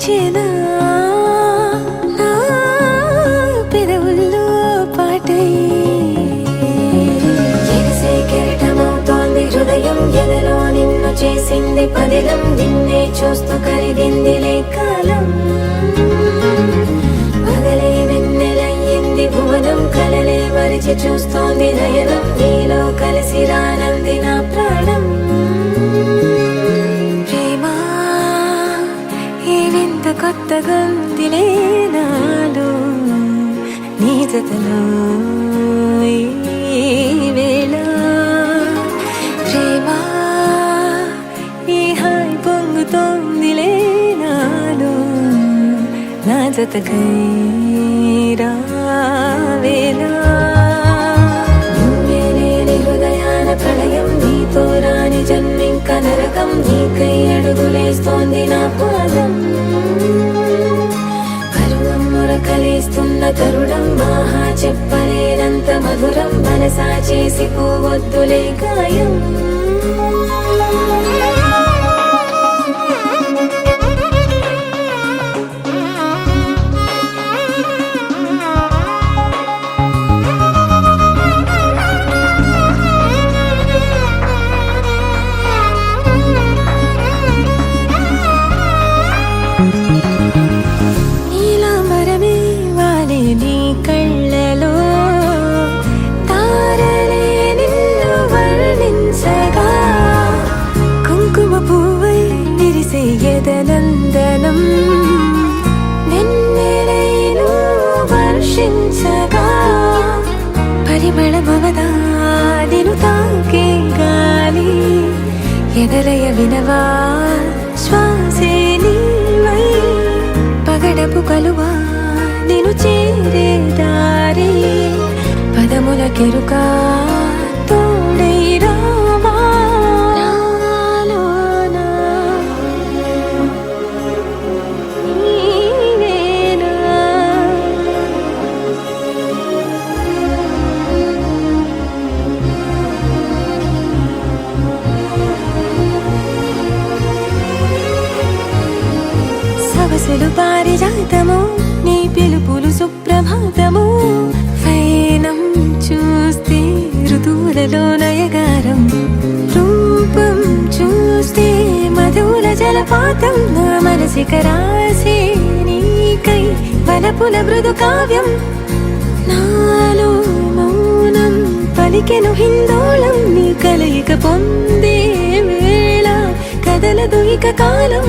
వచ్చేనా నా పెదవుల్లో పాటై ఎగిసే కెరటమవుతోంది హృదయం ఎదలో నిన్ను చేసింది పదిలం నిన్నే చూస్తూ కరిగిందిలే కాలం పగలే వెన్నెలయ్యింది భువనం కలలే మరిచి చూస్తోంది నయనం నీలో కలిసి రానంది నా ప్రాణం ప్రేమా ఈ వింత కొత్తగా ఉందిలే నాలో నీ జతలో ఈ వేళ ప్రేమా ఈ హాయి పొంగుతోందిలే నాలో నా జతకై రావేలా నువ్వే లేని హృదయాన ప్రళయం నీతో రాని జన్మింక నరకం నీకై అడుగులేస్తోంది నా పాదం పరువం మురకలేస్తున్న తరుణం మహా చెప్పలేనంత మధురం మనసా చేసి పోవద్దులే గాయం నీలాంబరమే వాలే నీ కళ్ళలో తారలే నిన్ను వర్ణించగా కుంకుమ పువ్వై విరిసే ఎదనందనం వెన్నెలైను వర్షించగా పరిమళమవదా నిన్ను తాకే గాలి ఎదలయ వినవా శ్వాసే నీవై పగడపు కలువా నిన్ను చేరే దారి పదముల కెరుకా తోడై రావా నాలోనా నీవేనా సవసులు పారిజాతము నీ పిలుపులు సుప్రభాతము ఫైనం చూస్తే ఋతువులలో నయగారం రూపం చూస్తే మధుర జలపాతం నా మనసిక రాసే నీకై వలపుల మృదు కావ్యం నాలో మౌనం పలికెను హిందోళం నీ కలయిక పొందే వేళ కదలదు ఇక కాలం